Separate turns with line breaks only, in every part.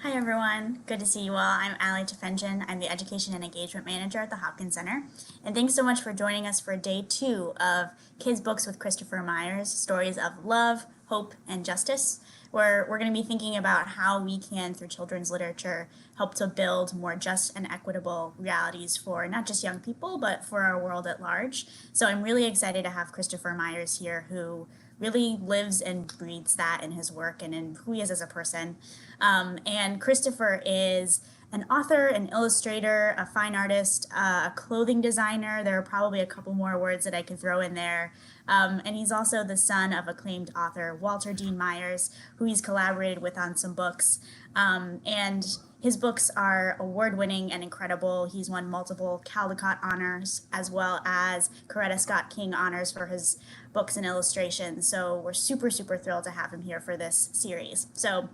Hi everyone, good to see you all. I'm Ali Tefenjan. I'm the Education and Engagement Manager at the Hopkins Center. And thanks so much for joining us for day 2 of Kids Books with Christopher Myers, stories of love, hope, and justice, where we're going to be thinking about how we can, through children's literature, help to build more just and equitable realities for not just young people, but for our world at large. So I'm really excited to have Christopher Myers here, who really lives and breathes that in his work and in who he is as a person. And Christopher is an author, an illustrator, a fine artist, a clothing designer. There are probably a couple more words that I could throw in there. And he's also the son of acclaimed author Walter Dean Myers, who he's collaborated with on some books. And his books are award winning and incredible. He's won multiple Caldecott honors as well as Coretta Scott King honors for his books and illustrations. So we're super thrilled to have him here for this series. So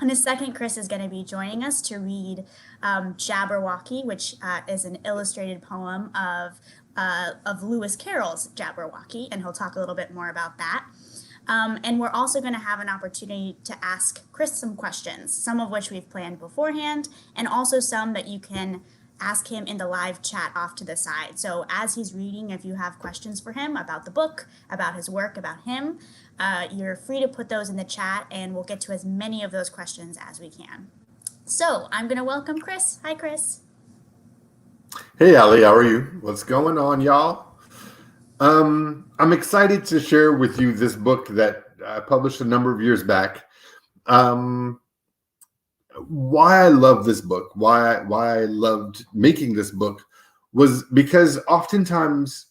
in a second, Chris is going to be joining us to read Jabberwocky, which is an illustrated poem of Lewis Carroll's Jabberwocky, and he'll talk a little bit more about that. And we're also going to have an opportunity to ask Chris some questions, some of which we've planned beforehand, and also some that you can ask him in the live chat off to the side. So as he's reading, if you have questions for him about the book, about his work, about him, you're free to put those in the chat, and we'll get to as many of those questions as we can. So I'm going to welcome Chris. Hi, Chris.
Hey, Ali, how are you? What's going on, y'all? I'm excited to share with you this book that I published a number of years back. Um, why I love this book, why I loved making this book, was because oftentimes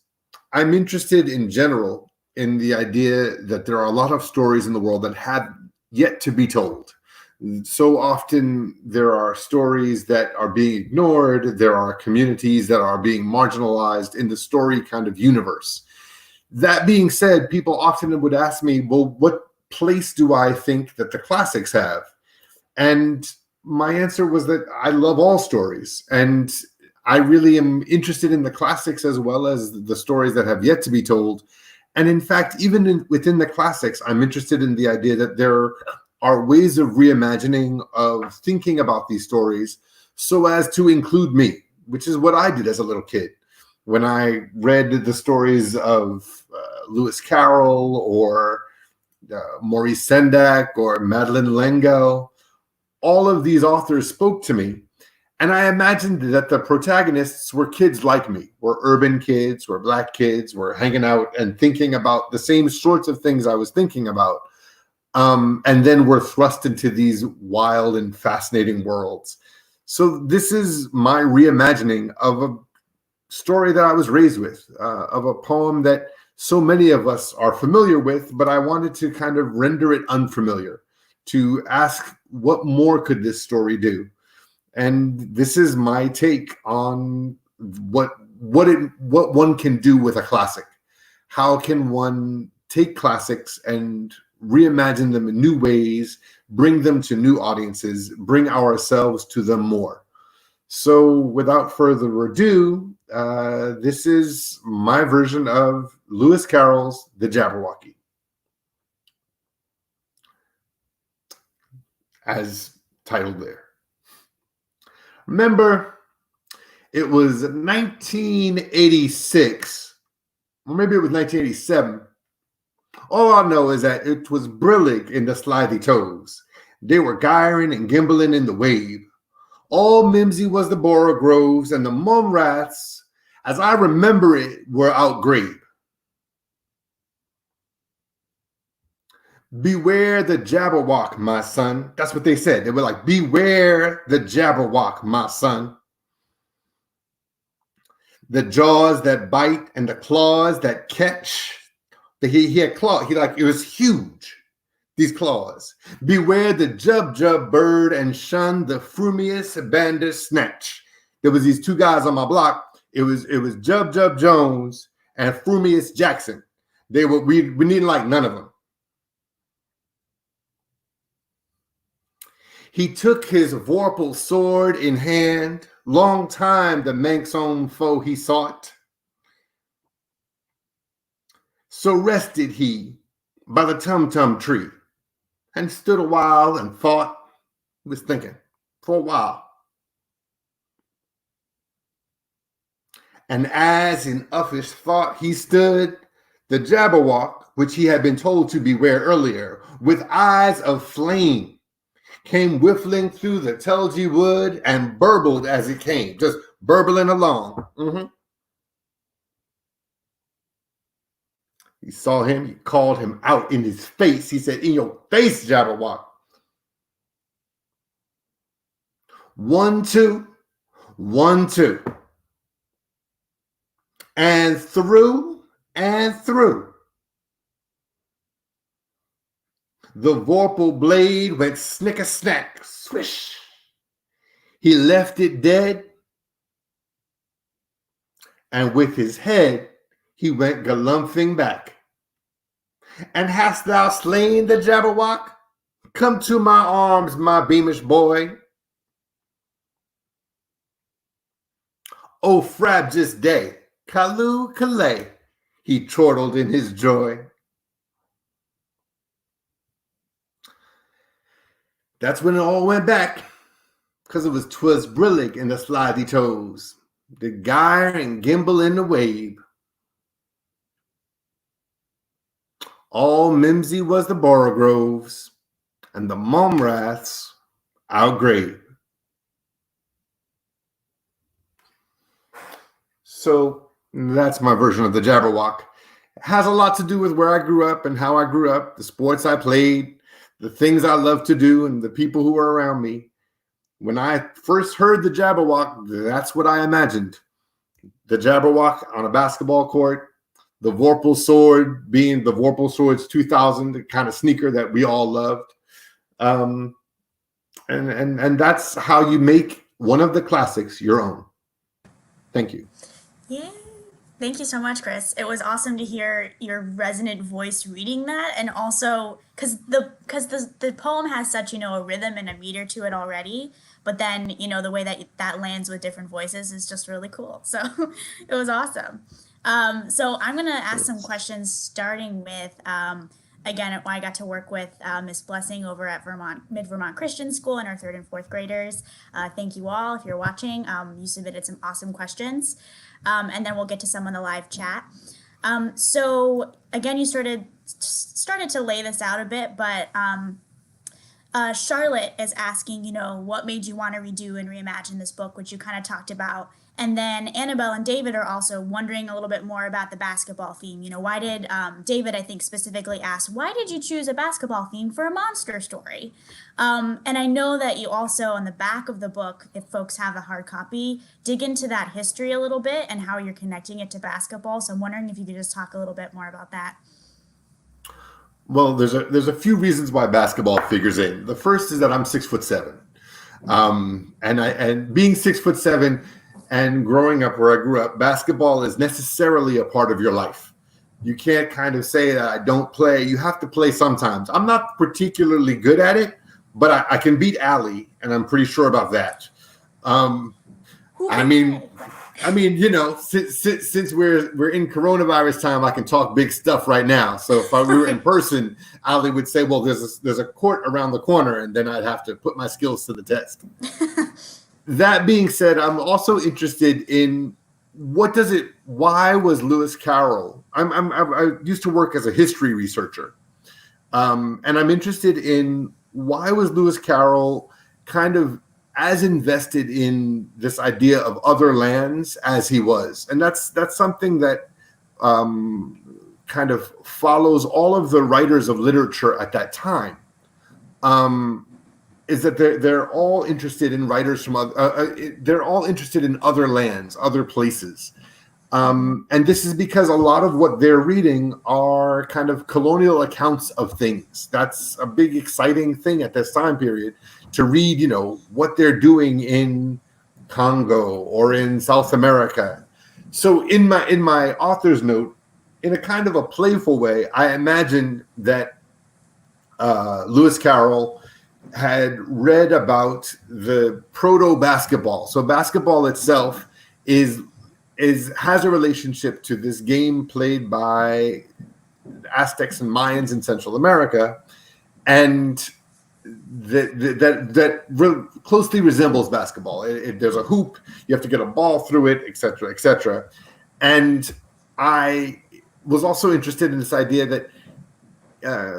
I'm interested in general in the idea that there are a lot of stories in the world that have yet to be told. So often there are stories that are being ignored. There are communities that are being marginalized in the story kind of universe. That being said, people often would ask me, well, what place do I think that the classics have? And my answer was that I love all stories. And I really am interested in the classics as well as the stories that have yet to be told. And in fact, even within the classics, I'm interested in the idea that there are ways of reimagining, of thinking about these stories so as to include me, which is what I did as a little kid. When I read the stories of Lewis Carroll or Maurice Sendak or Madeleine L'Engle, all of these authors spoke to me. And I imagined that the protagonists were kids like me, were urban kids, were Black kids, were hanging out and thinking about the same sorts of things I was thinking about. And then were thrust into these wild and fascinating worlds. So this is my reimagining of a story that I was raised with, of a poem that so many of us are familiar with, but I wanted to kind of render it unfamiliar, to ask what more could this story do? And this is my take on what one can do with a classic. How can one take classics and reimagine them in new ways, bring them to new audiences, bring ourselves to them more? So, without further ado, this is my version of Lewis Carroll's The Jabberwocky, as titled there. Remember, it was 1986, or maybe it was 1987. All I know is that it was brillig in the slithy toes. They were gyring and gimbling in the wave. All mimsy was the borogroves, and the mum rats, as I remember it, were outgrabe. Beware the Jabberwock, my son. That's what they said. They were like, beware the Jabberwock, my son. The jaws that bite and the claws that catch. He had claw. It was huge. These claws. Beware the Jub bird and shun the frumious Bandersnatch. There was these two guys on my block. It was Jub Jones and Frumious Jackson. We needed like none of them. He took his vorpal sword in hand. Long time the Manx's own foe he sought. So rested he by the tum-tum tree and stood a while and thought. He was thinking. for a while. And as in uffish thought he stood, the Jabberwock, which he had been told to beware earlier, with eyes of flame, came whiffling through the tulgey wood and burbled as it came, just burbling along. He saw him, he called him out in his face. He said, "In your face, Jabberwock. 1, 2, 1, 2. And through and through. The vorpal blade went snick-a-snack, swish. He left it dead, and with his head he went galumphing back. And hast thou slain the Jabberwock? Come to my arms, my beamish boy. O frabjous day, Callooh Callay, he chortled in his joy. That's when it all went back, because it was 'twas brillig in the slithy toes, the gyre and gimble in the wabe. All mimsy was the Borogroves, and the Momraths our grave. So that's my version of the Jabberwock. It has a lot to do with where I grew up and how I grew up, the sports I played, the things I love to do, and the people who were around me. When I first heard the Jabberwock, that's what I imagined. The Jabberwock on a basketball court, the Vorpal Sword being the Vorpal Swords 2000, the kind of sneaker that we all loved. And that's how you make one of the classics your own. Thank you.
Yeah. Thank you so much, Chris. It was awesome to hear your resonant voice reading that, and also because the poem has such a rhythm and a meter to it already, but then the way that lands with different voices is just really cool. So it was awesome. So I'm gonna ask some questions, starting with again, I got to work with Miss Blessing over at Mid Vermont Christian School and our 3rd and 4th graders. Thank you all if you're watching. You submitted some awesome questions. And then we'll get to some on the live chat. So again, you started to lay this out a bit, but Charlotte is asking, what made you want to redo and reimagine this book, which you kind of talked about. And then Annabelle and David are also wondering a little bit more about the basketball theme. Why did David, I think, specifically ask, why did you choose a basketball theme for a monster story? And I know that you also, on the back of the book, if folks have a hard copy, dig into that history a little bit and how you're connecting it to basketball. So I'm wondering if you could just talk a little bit more about that.
Well, there's a few reasons why basketball figures in. The first is that I'm 6'7", and being 6'7" and growing up where I grew up, basketball is necessarily a part of your life. You can't kind of say that I don't play. You have to play sometimes. I'm not particularly good at it, but I can beat Allie, and I'm pretty sure about that. I mean, since we're in coronavirus time, I can talk big stuff right now. So if we were in person, Ali would say, "Well, there's a court around the corner," and then I'd have to put my skills to the test. That being said, I'm also interested in why was Lewis Carroll? I used to work as a history researcher, and I'm interested in why was Lewis Carroll kind of as invested in this idea of other lands as he was. And that's something that kind of follows all of the writers of literature at that time, is that they're all interested in writers from they're all interested in other lands, other places. And this is because a lot of what they're reading are kind of colonial accounts of things. That's a big, exciting thing at this time period, to read, what they're doing in Congo or in South America. So in my author's note, in a kind of a playful way, I imagined that Lewis Carroll had read about the proto-basketball. So basketball itself has a relationship to this game played by Aztecs and Mayans in Central America, and closely resembles basketball. There's a hoop, you have to get a ball through it, etc., etc. And I was also interested in this idea that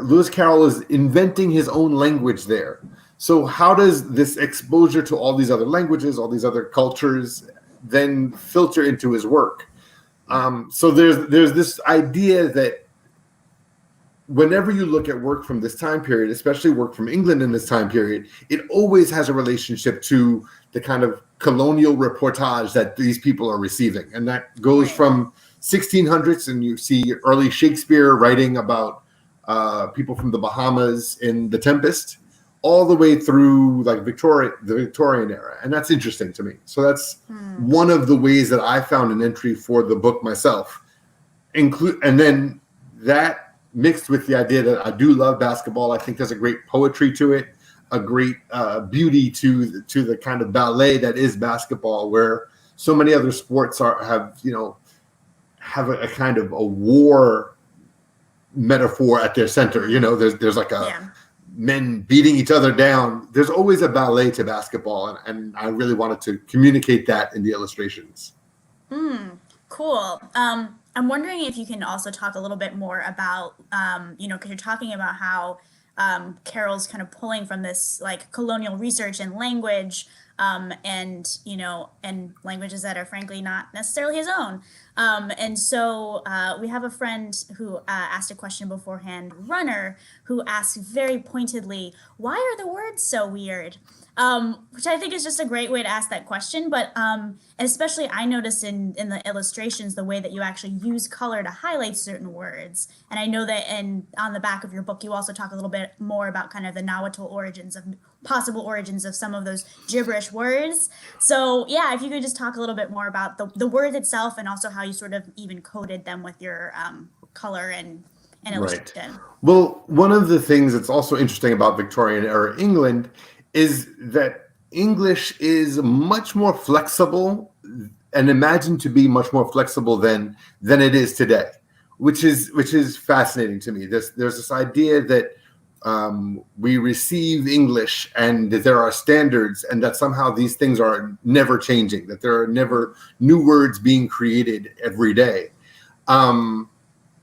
Lewis Carroll is inventing his own language there. So how does this exposure to all these other languages, all these other cultures, then filter into his work? So there's this idea that whenever you look at work from this time period, especially work from England in this time period, it always has a relationship to the kind of colonial reportage that these people are receiving. And that goes from 1600s, and you see early Shakespeare writing about people from the Bahamas in The Tempest, all the way through like the Victorian era. And that's interesting to me. So that's one of the ways that I found an entry for the book myself. And then that mixed with the idea that I do love basketball. I think there's a great poetry to it, a great beauty to the kind of ballet that is basketball, where so many other sports have a kind of a war metaphor at their center. There's like men beating each other down. There's always a ballet to basketball, and I really wanted to communicate that in the illustrations.
Cool. I'm wondering if you can also talk a little bit more about, because you're talking about how Carroll's kind of pulling from this like colonial research and language, and languages that are frankly not necessarily his own. And so we have a friend who asked a question beforehand, Runner, who asked very pointedly, why are the words so weird? Which I think is just a great way to ask that question. But especially I noticed in the illustrations, the way that you actually use color to highlight certain words. And I know that on the back of your book, you also talk a little bit more about kind of the Nahuatl possible origins of some of those gibberish words. So yeah, if you could just talk a little bit more about the word itself, and also how you sort of even coded them with your color and illustration.
Right. Well, one of the things that's also interesting about Victorian era England is that English is much more flexible, and imagined to be much more flexible than it is today, which is fascinating to me. There's this idea that we receive English and that there are standards, and that somehow these things are never changing, that there are never new words being created every day.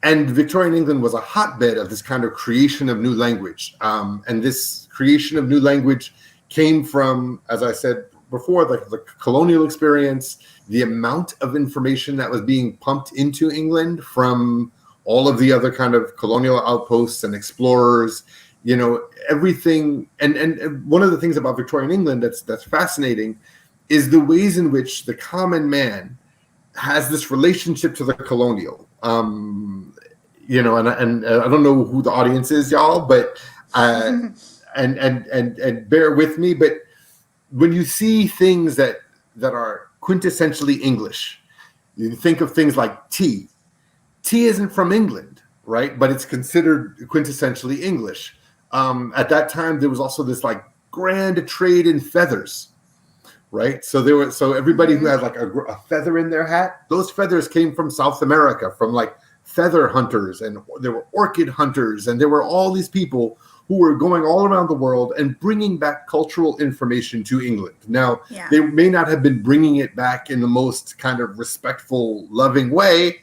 And Victorian England was a hotbed of this kind of creation of new language. And this creation of new language came from, as I said before, the colonial experience, the amount of information that was being pumped into England from all of the other kind of colonial outposts and explorers, everything. And one of the things about Victorian England that's fascinating is the ways in which the common man has this relationship to the colonial. And I don't know who the audience is, y'all, but and bear with me. But when you see things that are quintessentially English, you think of things like tea. Tea isn't from England, right? But it's considered quintessentially English. At that time, there was also this like grand trade in feathers, right? So everybody who had like a feather in their hat, those feathers came from South America, from like feather hunters, and there were orchid hunters, and there were all these people who were going all around the world and bringing back cultural information to England. Now, they may not have been bringing it back in the most kind of respectful, loving way,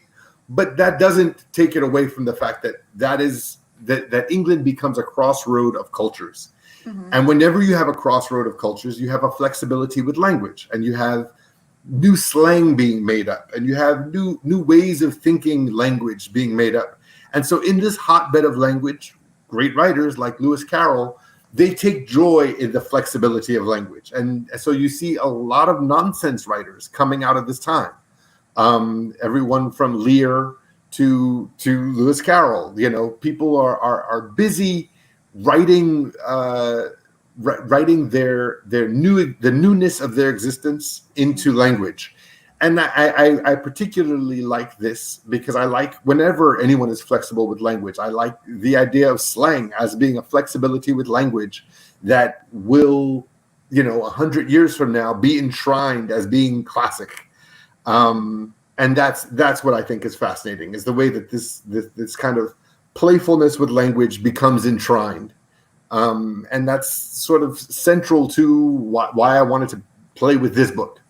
but that doesn't take it away from the fact that England becomes a crossroad of cultures. Mm-hmm. And whenever you have a crossroad of cultures, you have a flexibility with language, and you have new slang being made up, and you have new ways of thinking language being made up. And so in this hotbed of language, great writers like Lewis Carroll, they take joy in the flexibility of language. And so you see a lot of nonsense writers coming out of this time. Everyone from Lear to Lewis Carroll, people are busy writing the newness of their existence into language. And I particularly like this because I like whenever anyone is flexible with language. I like the idea of slang as being a flexibility with language that will, 100 years from now be enshrined as being classic. And that's what I think is fascinating, is the way that this kind of playfulness with language becomes enshrined. And that's sort of central to why I wanted to play with this book.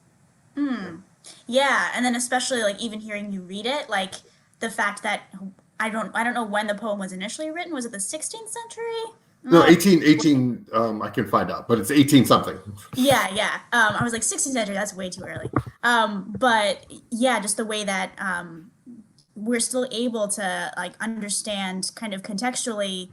Yeah, and then especially like even hearing you read it, like the fact that I don't know when the poem was initially written. Was it the 16th century?
No,
Uh,
18, I can find out, but it's 18 something.
yeah, yeah. I was like 16th century. That's way too early. But yeah, just the way that we're still able to like understand kind of contextually.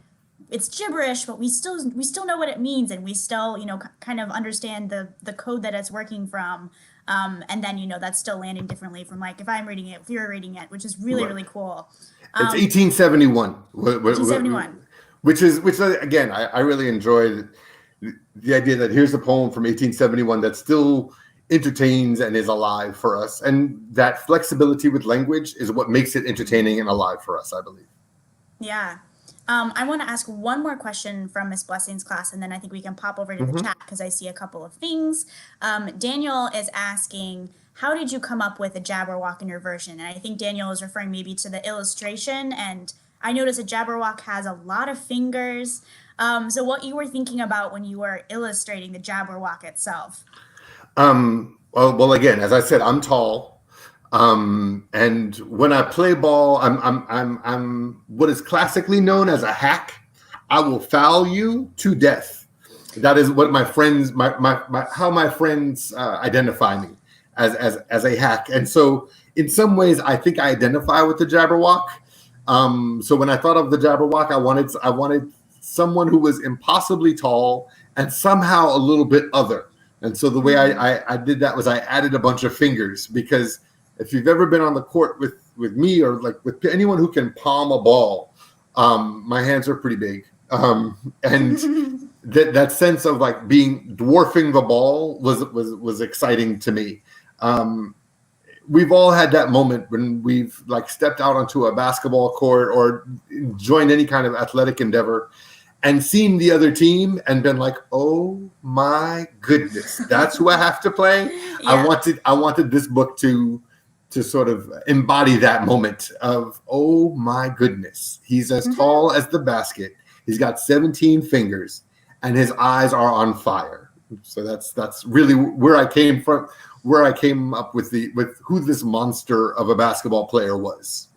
It's gibberish, but we still know what it means, and we still kind of understand the code that it's working from. And then that's still landing differently from like if I'm reading it, if you're reading it, which is really
Right.
really cool.
It's
Um,
1871,
1871.
which again, I really enjoy the idea that here's a poem from 1871 that still entertains and is alive for us. And that flexibility with language is what makes it entertaining and alive for us, I believe.
Yeah. I want to ask one more question from Miss Blessing's class, and then I think we can pop over to the
Mm-hmm.
chat because I see a couple of things. Daniel is asking, how did you come up with a Jabberwock in your version? And I think Daniel is referring maybe to the illustration. And I noticed a Jabberwock has a lot of fingers. So what you were thinking about when you were illustrating the Jabberwock itself?
Well, again, as I said, I'm tall. And when I play ball, I'm what is classically known as a hack. I will foul you to death. That is what my friends, how my friends identify me as a hack. And so, in some ways, I think I identify with the Jabberwock. So when I thought of the Jabberwock, I wanted someone who was impossibly tall and somehow a little bit other. And so the way I did that was I added a bunch of fingers, because if you've ever been on the court with me or like with anyone who can palm a ball, my hands are pretty big. And that sense of like being dwarfing the ball was exciting to me. We've all had that moment when we've like stepped out onto a basketball court or joined any kind of athletic endeavor and seen the other team and been like, oh my goodness, that's who I have to play.
Yeah.
I wanted this book to sort of embody that moment of, oh my goodness, he's as tall as the basket. He's got 17 fingers and his eyes are on fire. So that's really where I came from, where I came up with who this monster of a basketball player was.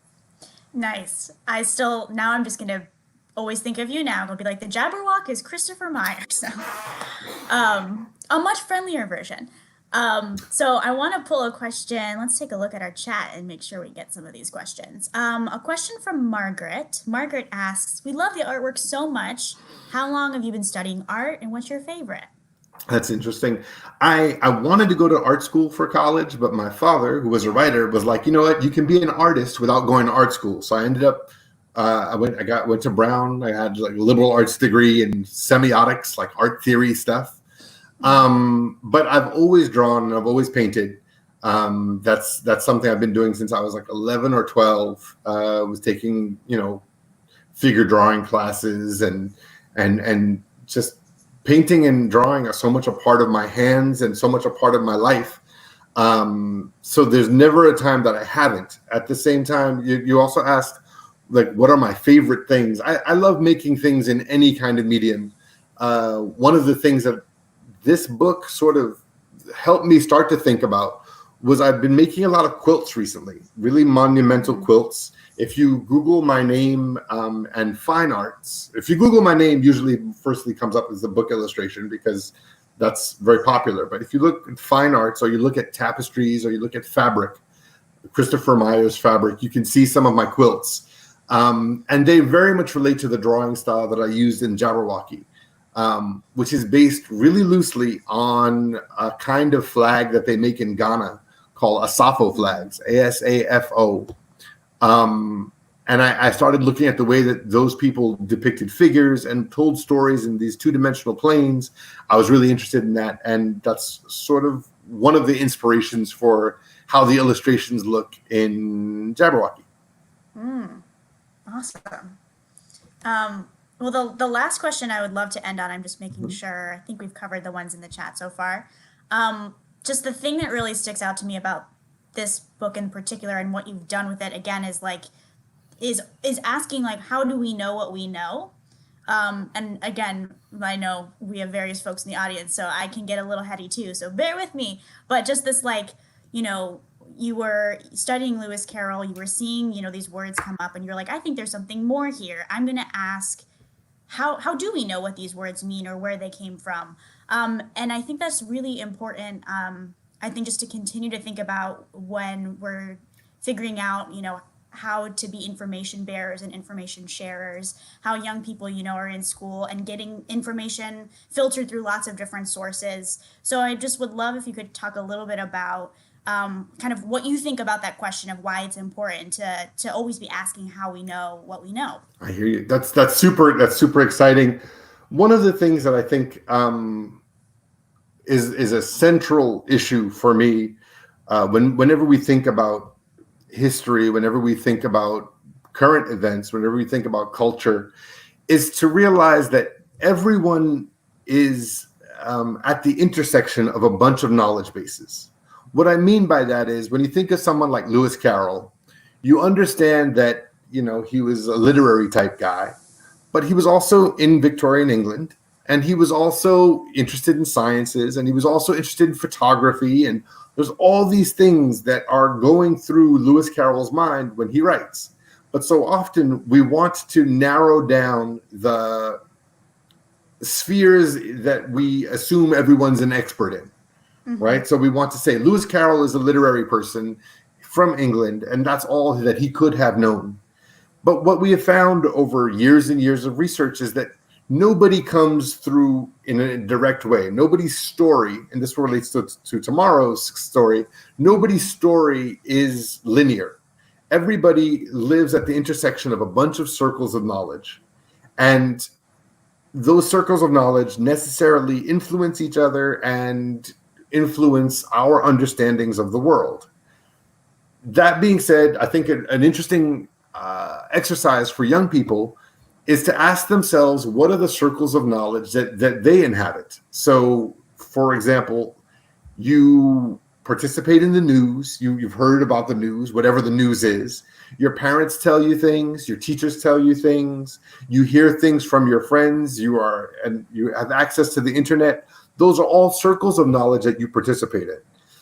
Nice. Now I'm just gonna always think of you now. It'll be like the Jabberwock is Christopher Myers. So, a much friendlier version. So I want to pull a question. Let's take a look at our chat and make sure we get some of these questions. A question from Margaret. Margaret asks, we love the artwork so much. How long have you been studying art, and what's your favorite?
That's interesting. I wanted to go to art school for college, but my father, who was a writer, was like, you know what, you can be an artist without going to art school. So I ended up, I went to Brown. I had like a liberal arts degree in semiotics, like art theory stuff. But I've always drawn and I've always painted. That's something I've been doing since I was like 11 or 12. Was taking, figure drawing classes and just painting and drawing are so much a part of my hands and so much a part of my life. So there's never a time that I haven't. At the same time, you also asked, like, what are my favorite things? I love making things in any kind of medium. One of the things that this book sort of helped me start to think about was I've been making a lot of quilts recently, really monumental quilts. If you Google my name and fine arts, if you Google my name, usually firstly comes up as the book illustration because that's very popular. But if you look at fine arts or you look at tapestries or you look at fabric, Christopher Myers fabric, you can see some of my quilts. And they very much relate to the drawing style that I used in Jabberwocky, which is based really loosely on a kind of flag that they make in Ghana called Asafo flags, ASAFO. And I started looking at the way that those people depicted figures and told stories in these two-dimensional planes. I was really interested in that, and that's sort of one of the inspirations for how the illustrations look in Jabberwocky.
Awesome. Well, the last question I would love to end on, I'm just making sure, I think we've covered the ones in the chat so far. Just the thing that really sticks out to me about this book in particular and what you've done with it again is asking like, how do we know what we know? And again, I know we have various folks in the audience, so I can get a little heady too. So bear with me. But just this, like, you know, you were studying Lewis Carroll, you were seeing, these words come up, and you're like, I think there's something more here. I'm going to ask, how do we know what these words mean or where they came from? And I think that's really important. I think just to continue to think about when we're figuring out, how to be information bearers and information sharers, how young people, are in school and getting information filtered through lots of different sources. So I just would love if you could talk a little bit about kind of what you think about that question of why it's important to always be asking how we know what we know.
I hear you. That's super exciting. One of the things that I think is a central issue for me whenever we think about history, whenever we think about current events, whenever we think about culture, is to realize that everyone is at the intersection of a bunch of knowledge bases. What I mean by that is when you think of someone like Lewis Carroll, you understand that, he was a literary type guy, but he was also in Victorian England, and he was also interested in sciences, and he was also interested in photography, and there's all these things that are going through Lewis Carroll's mind when he writes. But so often we want to narrow down the spheres that we assume everyone's an expert in, right? So we want to say Lewis Carroll is a literary person from England, and that's all that he could have known. But what we have found over years and years of research is that nobody comes through in a direct way. Nobody's story, and this relates to tomorrow's story, nobody's story is linear. Everybody lives at the intersection of a bunch of circles of knowledge. And those circles of knowledge necessarily influence each other and influence our understandings of the world. That being said, I think an interesting exercise for young people is to ask themselves, what are the circles of knowledge that they inhabit? So, for example, you participate in the news, you've heard about the news, whatever the news is. Your parents tell you things, your teachers tell you things, you hear things from your friends, you have access to the internet. Those are all circles of knowledge that you participate in.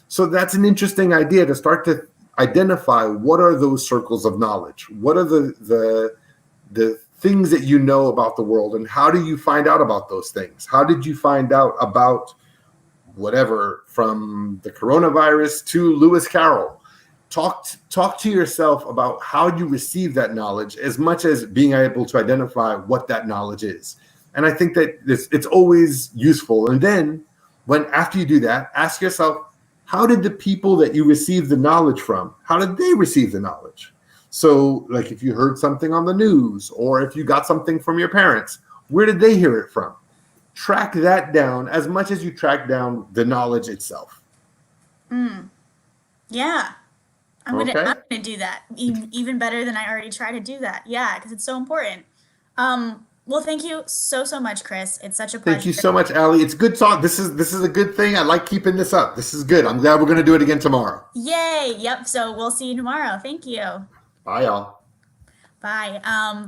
So that's an interesting idea to start to identify what are those circles of knowledge? What are the things that you know about the world, and how do you find out about those things? How did you find out about whatever, from the coronavirus to Lewis Carroll? Talk to yourself about how you receive that knowledge, as much as being able to identify what that knowledge is. And I think that it's always useful. And then after you do that, ask yourself, how did the people that you received the knowledge from, how did they receive the knowledge? So, like, if you heard something on the news, or if you got something from your parents, where did they hear it from? Track that down as much as you track down the knowledge itself.
Yeah. I'm
Okay.
gonna do that even better than I already try to do that. Yeah, because it's so important. Well, thank you so much, Chris. It's such a pleasure.
Thank you so much, Allie. It's good talk. This is a good thing. I like keeping this up. This is good. I'm glad we're going to do it again tomorrow.
Yay! Yep. So we'll see you tomorrow. Thank you.
Bye, y'all.
Bye.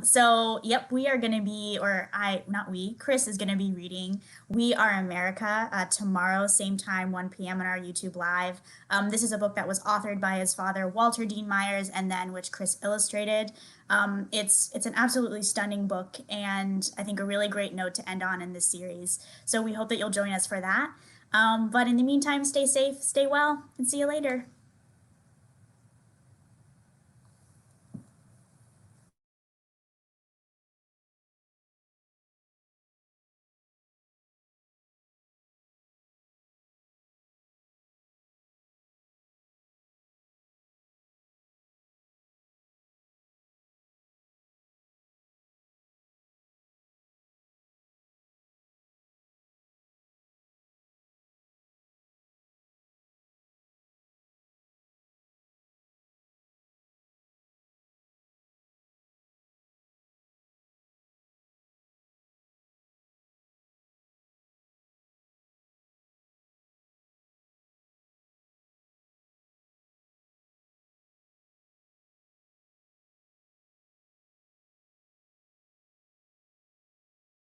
So yep, we are gonna be, not we, Chris is gonna be reading We Are America tomorrow, same time, 1 p.m. on our YouTube Live. This is a book that was authored by his father, Walter Dean Myers, and then which Chris illustrated. It's an absolutely stunning book, and I think a really great note to end on in this series. So we hope that you'll join us for that. But in the meantime, stay safe, stay well, and see you later.